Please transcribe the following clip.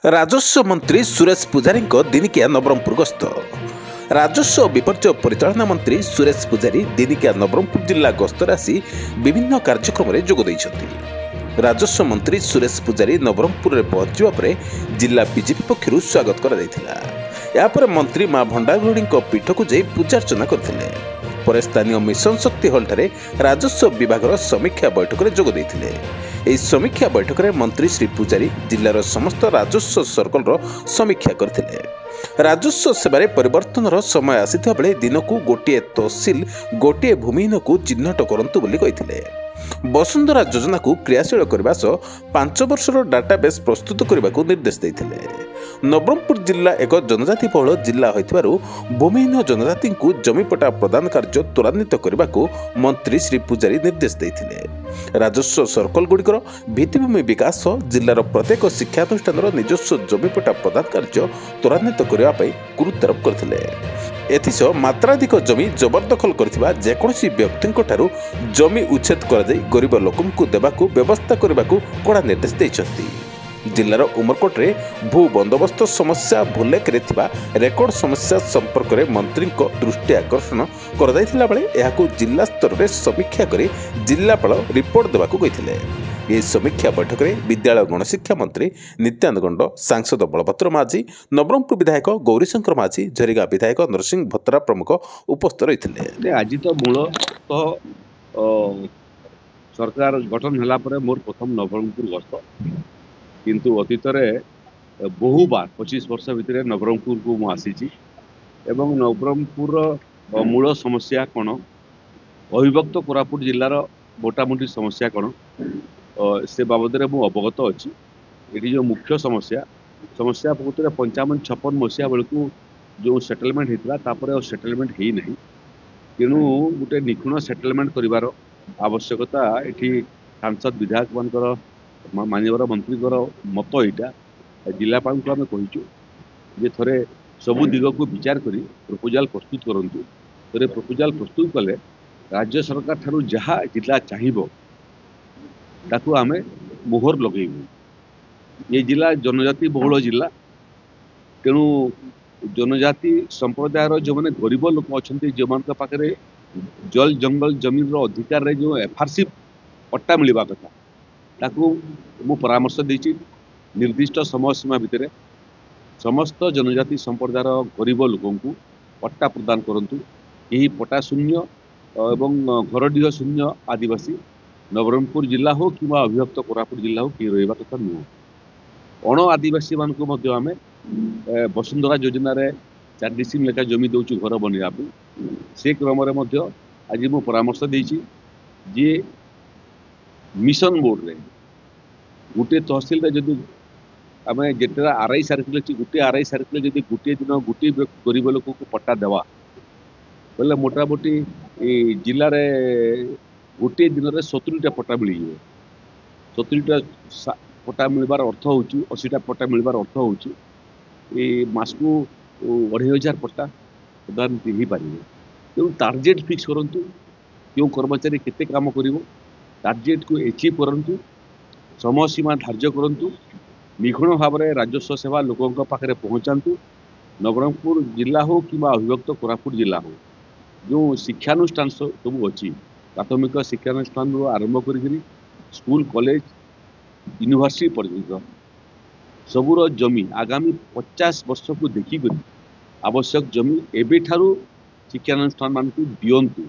राजस्व मंत्री सुरेश पुजारी दिनिकिया नवरंगपुर गस्त। राजस्व विपर्य परिचालना मंत्री सुरेश पुजारी दिनिकिया नवरंगपुर जिला गस्तर आसी विभिन्न कार्यक्रम में जोग देइछथि। राजस्व मंत्री सुरेश पुजारी नवरंगपुर में पहुंचवा पर जिला बीजेपी पक्षर स्वागत कर मंत्री मां भंडारगुड़ी पीठ को जाई पूजार्चना करथिले। पर स्थानीय मिशन शक्ति हॉल ठारे राजस्व विभाग समीक्षा बैठक में जोग देइथिले। ଏହି ସମୀକ୍ଷା ବୈଠକରେ ମନ୍ତ୍ରୀ ଶ୍ରୀ ପୂଜାରୀ ଜିଲ୍ଲାର ସମସ୍ତ ରାଜସ୍ୱ ସର୍କଲର ସମୀକ୍ଷା କରିଥିଲେ। ରାଜସ୍ୱ ସେବାରେ ପରିବର୍ତ୍ତନର ସମୟ ଆସିଥିବା ବେଳେ ଦିନକୁ ଗୋଟିଏ ତହସିଲ ଗୋଟିଏ ଭୂମିହୀନକୁ ଚିହ୍ନଟ କରନ୍ତୁ ବୋଲି କହିଥିଲେ। ବସୁନ୍ଧରା ଯୋଜନାକୁ କ୍ରିୟାଶୀଳ କରିବା ସହ 5 ବର୍ଷର ଡାଟାବେସ୍ ପ୍ରସ୍ତୁତ କରିବାକୁ ନିର୍ଦ୍ଦେଶ ଦେଇଥିଲେ। ନବରଙ୍ଗପୁର ଜିଲ୍ଲା ଏକ ଜନଜାତି ବହୁଳ ଜିଲ୍ଲା ହୋଇଥିବାରୁ ଭୂମିହୀନ ଜନଜାତିଙ୍କୁ ଜମିପଟା ପ୍ରଦାନ କାର୍ଯ୍ୟ ତ୍ୱରାନ୍ୱିତ କରିବାକୁ ମନ୍ତ୍ରୀ ଶ୍ରୀ ପୂଜାରୀ ନିର୍ଦ୍ଦେଶ ଦେଇଥିଲେ। ରାଜସ୍ୱ ସର୍କଲଗୁଡ଼ିକର ଭିତ୍ତିଭୂମି ବିକାଶ ଜିଲ୍ଲାର ପ୍ରତ୍ୟେକ ଶିକ୍ଷାନୁଷ୍ଠାନର ନିଜସ୍ୱ ଜମିପଟା ପ୍ରଦାନ କାର୍ଯ୍ୟ ତ୍ୱରାନ୍ୱିତ କରିବା ପାଇଁ ଗୁରୁତ୍ୱାରୋପ କରିଥିଲେ। ଏଥିସହ ମାତ୍ରାଧିକ ଜମି ଜବରଦଖଲ କରିଥିବା ଯେକୌଣସି ବ୍ୟକ୍ତିଙ୍କଠାରୁ ଜମି ଉଚ୍ଛେଦ କରାଯାଇ ଗରିବ ଲୋକଙ୍କୁ ଦେବାକୁ ବ୍ୟବସ୍ଥା କରିବାକୁ କଡ଼ା ନିର୍ଦ୍ଦେଶ ଦେଇଛନ୍ତି। ଜିଲ୍ଲାର ଉମରକୋଟରେ ଭୂ ବନ୍ଦୋବସ୍ତ ସମସ୍ୟା ଭୁଲେକରେ ଥିବା ରେକର୍ଡ ସମସ୍ୟା ସମ୍ପର୍କରେ ମନ୍ତ୍ରୀଙ୍କ ଦୃଷ୍ଟି ଆକର୍ଷଣ କରାଯାଇଥିଲା ବେଳେ ଏହାକୁ ଜିଲ୍ଲା ସ୍ତରରେ ସମୀକ୍ଷା କରି ଜିଲ୍ଲାପାଳ ରିପୋର୍ଟ ଦେବାକୁ କହିଥିଲେ। ଏହି ସମୀକ୍ଷା ବୈଠକରେ ବିଦ୍ୟାଳୟ ଗଣଶିକ୍ଷା ମନ୍ତ୍ରୀ ନିତ୍ୟାନନ୍ଦ ଗଣ୍ଡ, ସାଂସଦ ବଳଭଦ୍ର ମାଝୀ, ନବରଙ୍ଗପୁର ବିଧାୟକ ଗୌରୀଶଙ୍କର ମାଝୀ, ଝରିଗାଁ ବିଧାୟକ ନରସିଂହ ଭତ୍ରା ପ୍ରମୁଖ ଉପସ୍ଥିତ ରହିଥିଲେ। ଆଜି ତ ମୂଳତଃ ସରକାର ଗଠନ ହେଲା ପରେ ମୋର ପ୍ରଥମ ନବରଙ୍ଗପୁର ଗସ୍ତ, କିନ୍ତୁ ଅତୀତରେ ବହୁବାର 25 ବର୍ଷ ଭିତରେ ନବରଙ୍ଗପୁରକୁ ମୁଁ ଆସିଛି ଏବଂ ନବରଙ୍ଗପୁରର ମୂଳ ସମସ୍ୟା କ'ଣ, ଅବିଭକ୍ତ କୋରାପୁଟ ଜିଲ୍ଲାର ମୋଟାମୋଟି ସମସ୍ୟା କ'ଣ, ସେ ବାବଦରେ ମୁଁ ଅବଗତ ଅଛି। ଏଠି ଯେଉଁ ମୁଖ୍ୟ ସମସ୍ୟା ପ୍ରକୃତରେ 55-56 ମସିହା ବେଳକୁ ଯେଉଁ ସେଟଲମେଣ୍ଟ ହେଇଥିଲା ତାପରେ ଆଉ ସେଟଲମେଣ୍ଟ ହେଇନାହିଁ। ତେଣୁ ଗୋଟେ ନିଖୁଣ ସେଟଲମେଣ୍ଟ କରିବାର ଆବଶ୍ୟକତା ଏଠି ସାଂସଦ ବିଧାୟକମାନଙ୍କର ମାନ୍ୟବର ମନ୍ତ୍ରୀଙ୍କର ମତ ଏଇଟା। ଜିଲ୍ଲାପାଳଙ୍କୁ ଆମେ କହିଛୁ ଯେ ଥରେ ସବୁ ଦିଗକୁ ବିଚାର କରି ପ୍ରପୋଜାଲ ପ୍ରସ୍ତୁତ କରନ୍ତୁ। ଥରେ ପ୍ରପୋଜାଲ ପ୍ରସ୍ତୁତ କଲେ ରାଜ୍ୟ ସରକାର ଠାରୁ ଯାହା ଜିଲ୍ଲା ଚାହିଁବ ତାକୁ ଆମେ ମୋହର ଲଗେଇବୁ। ଏ ଜିଲ୍ଲା ଜନଜାତି ବହୁଳ ଜିଲ୍ଲା, ତେଣୁ ଜନଜାତି ସମ୍ପ୍ରଦାୟର ଯେଉଁମାନେ ଗରିବ ଲୋକ ଅଛନ୍ତି, ଯେଉଁମାନଙ୍କ ପାଖରେ ଜଳ ଜଙ୍ଗଲ ଜମିର ଅଧିକାରରେ ଯେଉଁ ଏଫଆରସି ପଟ୍ଟା ମିଳିବା କଥା ତାକୁ ମୁଁ ପରାମର୍ଶ ଦେଇଛି। ନିର୍ଦ୍ଦିଷ୍ଟ ସମୟ ସୀମା ଭିତରେ ସମସ୍ତ ଜନଜାତି ସମ୍ପ୍ରଦାୟର ଗରିବ ଲୋକଙ୍କୁ ପଟ୍ଟା ପ୍ରଦାନ କରନ୍ତୁ। ଏହି ପଟ୍ଟା ଶୂନ୍ୟ ଏବଂ ଘରଡିହ ଶୂନ୍ୟ ଆଦିବାସୀ ନବରଙ୍ଗପୁର ଜିଲ୍ଲା ହେଉ କିମ୍ବା ଅବିଭକ୍ତ କୋରାପୁଟ ଜିଲ୍ଲା ହେଉ କେହି ରହିବା କଥା ନୁହଁ। ଅଣ ଆଦିବାସୀମାନଙ୍କୁ ମଧ୍ୟ ଆମେ ବସୁନ୍ଧରା ଯୋଜନାରେ 4 ଡିସିମ୍ ଲେଖା ଜମି ଦେଉଛୁ ଘର ବନେଇବା ପାଇଁ। ସେ କ୍ରମରେ ମଧ୍ୟ ଆଜି ମୁଁ ପରାମର୍ଶ ଦେଇଛି ଯେ ମିଶନ ମୋଡ଼ରେ ଗୋଟିଏ ତହସିଲରେ ଯଦି ଆମେ ଯେତେଟା ଆର୍ଆଇ ସାର୍କେଲ ଅଛି, ଗୋଟିଏ ଆର୍ଆଇ ସାର୍କେଲ ଯଦି ଗୋଟିଏ ଦିନ ଗୋଟିଏ ଗରିବ ଲୋକକୁ ପଟ୍ଟା ଦେବା ବୋଲେ ମୋଟାମୋଟି ଜିଲ୍ଲାରେ ଗୋଟିଏ ଦିନରେ 70ଟା ପଟ୍ଟା ମିଳିଯିବ। 70ଟା ପଟ୍ଟା ମିଳିବାର ଅର୍ଥ ହେଉଛି 80ଟା ପଟ୍ଟା ମିଳିବାର ଅର୍ଥ ହେଉଛି ମାସକୁ 2500 ପଟ୍ଟା ପ୍ରଦାନ ହେଇପାରିବ। ତେଣୁ ଟାର୍ଗେଟ୍ ଫିକ୍ସ କରନ୍ତୁ, କେଉଁ କର୍ମଚାରୀ କେତେ କାମ କରିବ, ଟାର୍ଗେଟକୁ ଏଚିଭ୍ କରନ୍ତୁ, ସମୟସୀମା ଧାର୍ଯ୍ୟ କରନ୍ତୁ, ନିଖୁଣ ଭାବରେ ରାଜସ୍ୱ ସେବା ଲୋକଙ୍କ ପାଖରେ ପହଞ୍ଚାନ୍ତୁ। ନବରଙ୍ଗପୁର ଜିଲ୍ଲା ହେଉ କିମ୍ବା ଅବିଭକ୍ତ କୋରାପୁଟ ଜିଲ୍ଲା ହେଉ, ଯେଉଁ ଶିକ୍ଷାନୁଷ୍ଠାନ ସବୁ ଅଛି, ପ୍ରାଥମିକ ଶିକ୍ଷାନୁଷ୍ଠାନରୁ ଆରମ୍ଭ କରିକିରି ସ୍କୁଲ, କଲେଜ, ୟୁନିଭର୍ସିଟି ପର୍ଯ୍ୟନ୍ତ ସବୁର ଜମି ଆଗାମୀ 50 ବର୍ଷକୁ ଦେଖିକରି ଆବଶ୍ୟକ ଜମି ଏବେଠାରୁ ଶିକ୍ଷାନୁଷ୍ଠାନମାନଙ୍କୁ ଦିଅନ୍ତୁ।